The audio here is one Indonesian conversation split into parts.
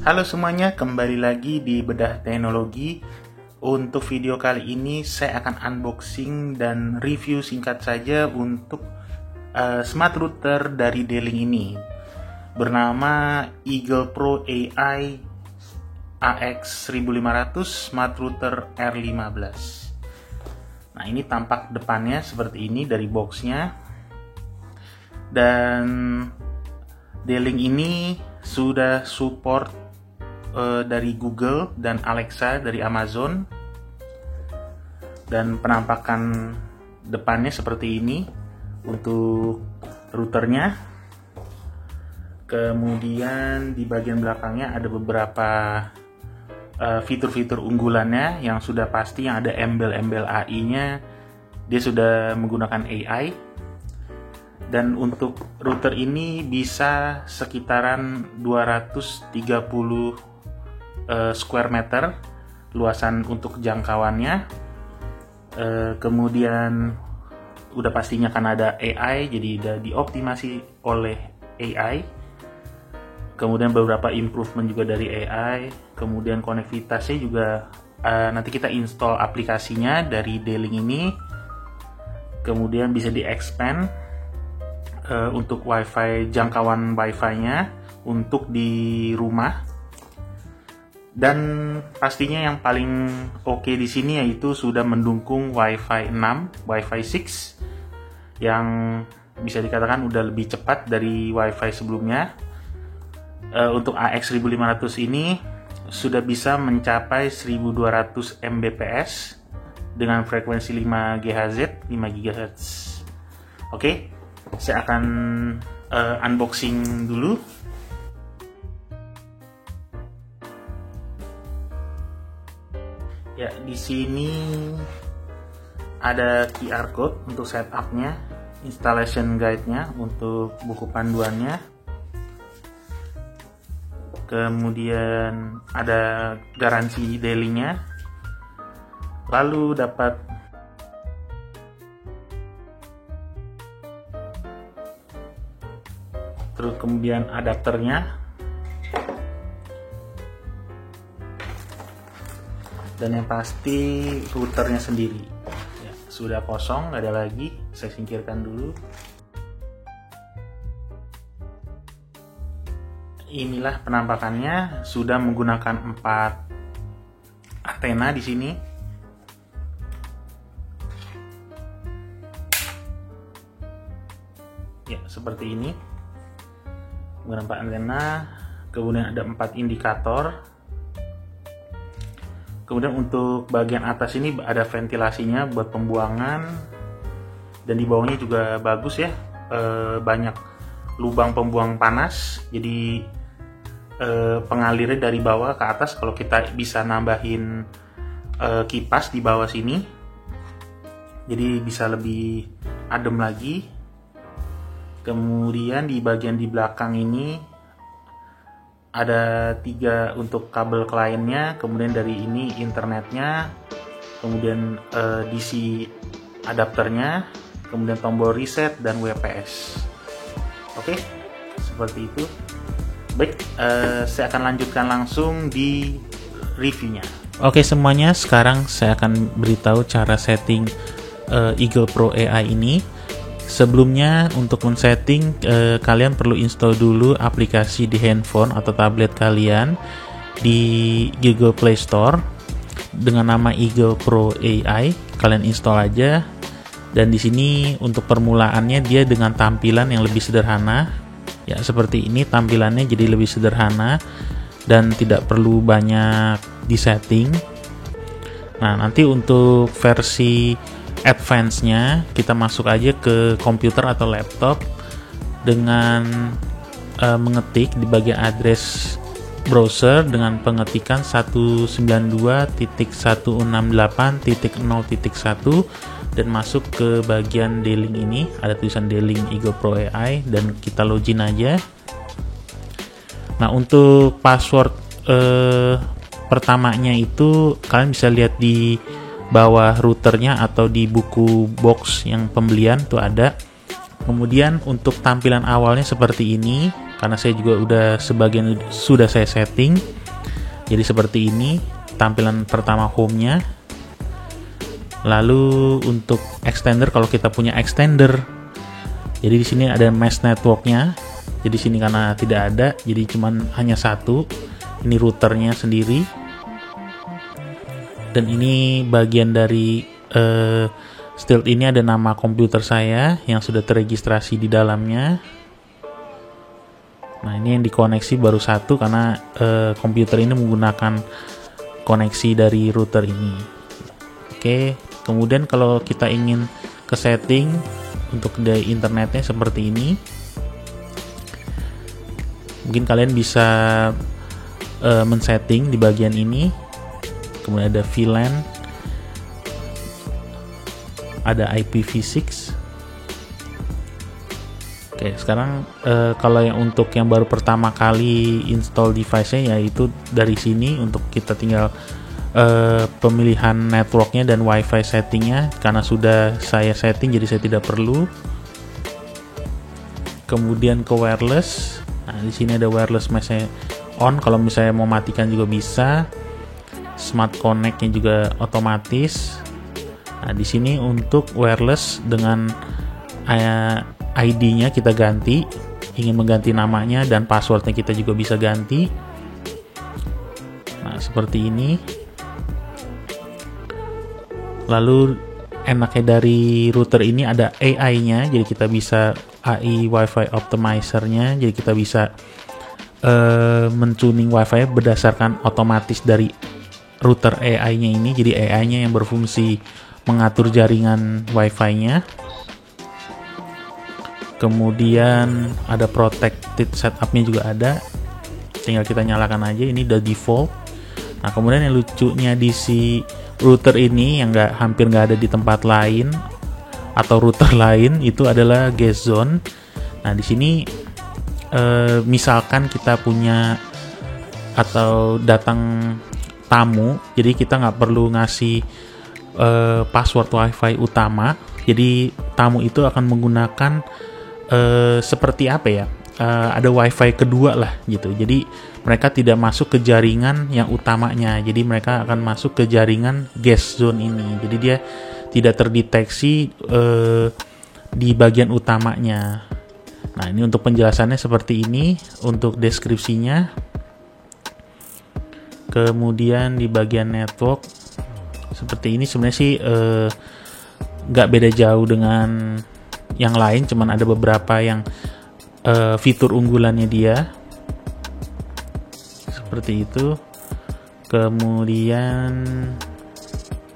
Halo semuanya, kembali lagi di Bedah Teknologi. Untuk video kali ini saya akan unboxing dan review singkat saja untuk smart router dari D-Link ini, bernama Eagle Pro AI AX1500 Smart Router R15. Nah, ini tampak depannya seperti ini dari boxnya. Dan D-Link ini sudah support dari Google dan Alexa dari Amazon. Dan penampakan depannya seperti ini untuk routernya. Kemudian di bagian belakangnya ada beberapa fitur-fitur unggulannya yang sudah pasti, yang ada embel-embel AI-nya. Dia sudah menggunakan AI. Dan untuk router ini bisa sekitaran 230 square meter luasan untuk jangkauannya. Kemudian udah pastinya kan ada AI, jadi udah dioptimasi oleh AI. Kemudian beberapa improvement juga dari AI. Kemudian konektivitasnya juga nanti kita install aplikasinya dari D-Link ini. Kemudian bisa di-expand untuk WiFi, jangkauan WiFi-nya untuk di rumah. Dan pastinya yang paling oke di sini yaitu sudah mendukung WiFi 6, WiFi 6 yang bisa dikatakan udah lebih cepat dari WiFi sebelumnya. Untuk AX1500 ini sudah bisa mencapai 1200 Mbps dengan frekuensi 5 GHz, 5 GHz. Oke, saya akan unboxing dulu. Ya, di sini ada QR code untuk setupnya, installation guide-nya untuk buku panduannya. Kemudian ada garansi D-Link-nya. Lalu dapat terus kemudian adapternya. Dan yang pasti routernya sendiri ya, sudah kosong, nggak ada lagi. Saya singkirkan dulu. Inilah penampakannya, sudah menggunakan 4 antena di sini. Ya, seperti ini. Menggunakan 4 antena, kemudian ada 4 indikator. Kemudian untuk bagian atas ini ada ventilasinya buat pembuangan, dan di bawahnya juga bagus ya, banyak lubang pembuang panas, jadi pengalirnya dari bawah ke atas. Kalau kita bisa nambahin kipas di bawah sini, jadi bisa lebih adem lagi. Kemudian di bagian di belakang ini ada 3 untuk kabel kliennya, kemudian dari ini internetnya, kemudian DC adapternya, kemudian tombol reset dan WPS. Oke, seperti itu. Baik, saya akan lanjutkan langsung di reviewnya. Oke semuanya, sekarang saya akan beritahu cara setting Eagle Pro AI ini. Sebelumnya untuk men-setting, kalian perlu install dulu aplikasi di handphone atau tablet kalian di Google Play Store dengan nama Eagle Pro AI. Kalian install aja. Dan di sini untuk permulaannya dia dengan tampilan yang lebih sederhana. Ya, seperti ini tampilannya, jadi lebih sederhana dan tidak perlu banyak disetting. Nah, nanti untuk versi advance-nya kita masuk aja ke komputer atau laptop dengan mengetik di bagian address browser dengan pengetikan 192.168.0.1 dan masuk ke bagian D-Link ini, ada tulisan D-Link Eagle Pro AI, dan kita login aja. Nah, untuk password pertamanya itu kalian bisa lihat di bawah routernya atau di buku box yang pembelian tuh ada. Kemudian untuk tampilan awalnya seperti ini. karena saya juga udah sebagian sudah saya setting. Jadi seperti ini tampilan pertama home-nya. Lalu untuk extender, kalau kita punya extender, jadi di sini ada mesh network-nya. Jadi sini karena tidak ada, jadi cuman hanya satu. Ini routernya sendiri. Dan ini bagian dari Stilt ini ada nama komputer saya yang sudah terregistrasi di dalamnya. Nah, ini yang dikoneksi baru satu karena komputer ini menggunakan koneksi dari router ini. Oke, kemudian kalau kita ingin ke setting untuk di internetnya seperti ini, mungkin kalian bisa men-setting di bagian ini. Kemudian ada VLAN, ada IPv6. Oke, sekarang kalau yang untuk yang baru pertama kali install device-nya, yaitu dari sini untuk kita tinggal pemilihan networknya dan wifi settingnya, karena sudah saya setting jadi saya tidak perlu. Kemudian ke wireless. Nah, di sini ada wireless mesh on, kalau misalnya mau matikan juga bisa. Smart connect-nya juga otomatis. Nah, di sini untuk wireless dengan ID-nya kita ganti, ingin mengganti namanya dan passwordnya kita juga bisa ganti. Nah, seperti ini. Lalu enaknya dari router ini ada AI-nya, jadi kita bisa AI Wi-Fi Optimizer-nya, jadi kita bisa mentuning Wi-Fi berdasarkan otomatis dari router AI-nya ini. Jadi AI-nya yang berfungsi mengatur jaringan Wi-Fi-nya. Kemudian ada protected setup-nya juga ada, tinggal kita nyalakan aja, ini udah default. Nah, kemudian yang lucunya di si router ini yang hampir nggak ada di tempat lain atau router lain, itu adalah guest zone. Nah, di sini misalkan kita punya atau datang tamu, jadi kita nggak perlu ngasih password wifi utama. Jadi tamu itu akan menggunakan seperti apa ya, ada wifi kedua lah gitu. Jadi mereka tidak masuk ke jaringan yang utamanya, jadi mereka akan masuk ke jaringan guest zone ini. Jadi dia tidak terdeteksi di bagian utamanya. Nah, ini untuk penjelasannya seperti ini. Untuk deskripsinya, kemudian di bagian network seperti ini, sebenarnya sih nggak beda jauh dengan yang lain, cuman ada beberapa yang fitur unggulannya dia seperti itu. Kemudian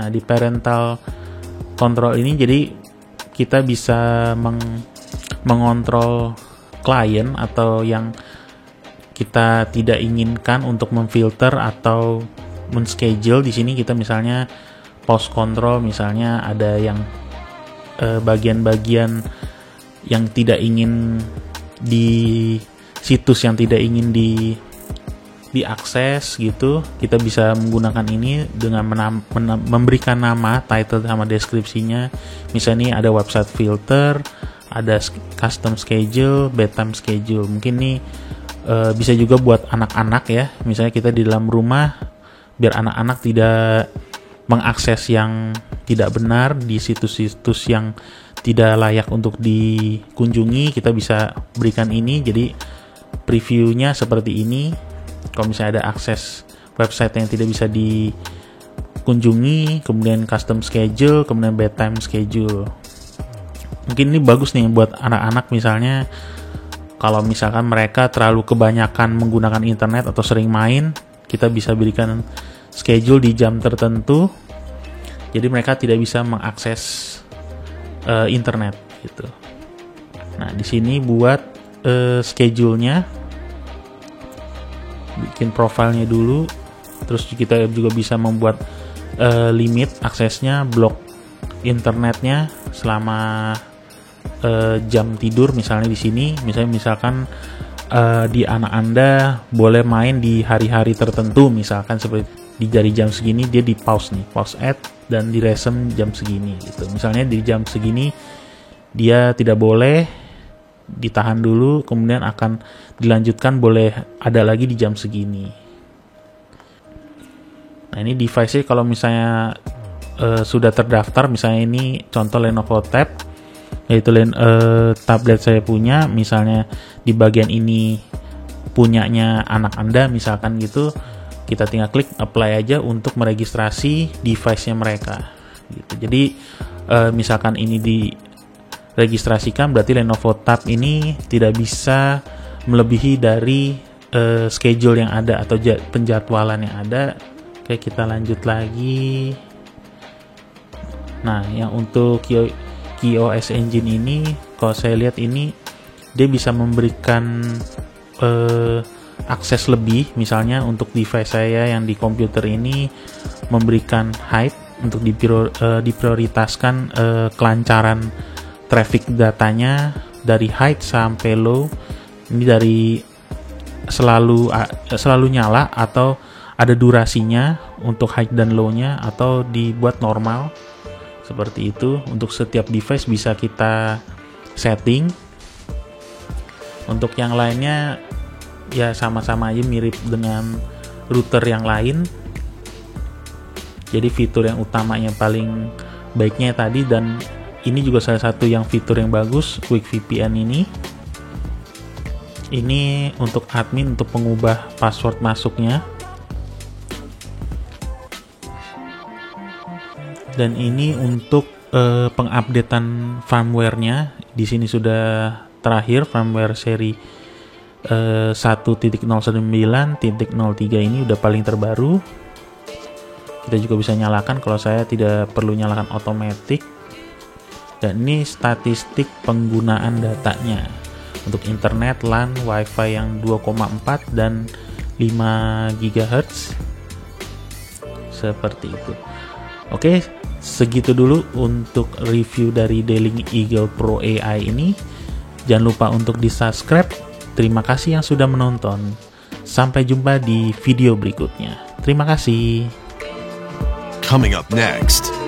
nah, di parental control ini jadi kita bisa mengontrol klien atau yang kita tidak inginkan untuk memfilter atau men-schedule. Di sini kita misalnya pause control, misalnya ada yang bagian-bagian yang tidak ingin di situs yang tidak ingin diakses gitu, kita bisa menggunakan ini dengan memberikan nama, title sama deskripsinya. Misalnya ini ada website filter, ada custom schedule, bedtime schedule. Mungkin nih bisa juga buat anak-anak ya, misalnya kita di dalam rumah, biar anak-anak tidak mengakses yang tidak benar di situs-situs yang tidak layak untuk dikunjungi, kita bisa berikan ini. Jadi previewnya seperti ini. Kalau misalnya ada akses website yang tidak bisa dikunjungi, kemudian custom schedule, kemudian bedtime schedule. Mungkin ini bagus nih buat anak-anak, misalnya kalau misalkan mereka terlalu kebanyakan menggunakan internet atau sering main, kita bisa berikan schedule di jam tertentu, jadi mereka tidak bisa mengakses internet gitu. Nah, di sini buat schedule-nya, bikin profilnya dulu, terus kita juga bisa membuat limit aksesnya, blok internetnya selama jam tidur. Misalnya di sini, misalkan di anak Anda boleh main di hari-hari tertentu, misalkan seperti dari jam segini dia di pause nih, pause ad, dan di resume jam segini gitu. Misalnya di jam segini dia tidak boleh ditahan dulu, kemudian akan dilanjutkan, boleh ada lagi di jam segini. Nah, ini device-nya kalau misalnya sudah terdaftar, misalnya ini contoh Lenovo Tab, yaitu tablet saya punya, misalnya di bagian ini punyanya anak Anda misalkan gitu, kita tinggal klik apply aja untuk meregistrasi device-nya mereka gitu. Jadi misalkan ini diregistrasikan, berarti Lenovo Tab ini tidak bisa melebihi dari schedule yang ada atau penjadwalan yang ada. Oke, kita lanjut lagi. Nah, yang untuk QoS Engine ini, kalau saya lihat ini dia bisa memberikan akses lebih, misalnya untuk device saya yang di komputer ini memberikan height untuk diprioritaskan kelancaran traffic datanya dari height sampai low. Ini dari selalu nyala atau ada durasinya untuk height dan low-nya, atau dibuat normal seperti itu. Untuk setiap device bisa kita setting. Untuk yang lainnya ya sama-sama aja, mirip dengan router yang lain. Jadi fitur yang utamanya paling baiknya tadi, dan ini juga salah satu yang fitur yang bagus, Quick VPN ini. Ini untuk admin untuk mengubah password masuknya. Dan ini untuk pengupdatean firmware-nya. Di sini sudah terakhir firmware seri 1.019.03 ini udah paling terbaru. Kita juga bisa nyalakan, kalau saya tidak perlu nyalakan otomatis. Dan ini statistik penggunaan datanya untuk internet, LAN, WiFi yang 2,4 dan 5 GHz seperti itu. Oke, segitu dulu untuk review dari D-Link Eagle Pro AI ini. Jangan lupa untuk di-subscribe. Terima kasih yang sudah menonton. Sampai jumpa di video berikutnya. Terima kasih. Coming up next.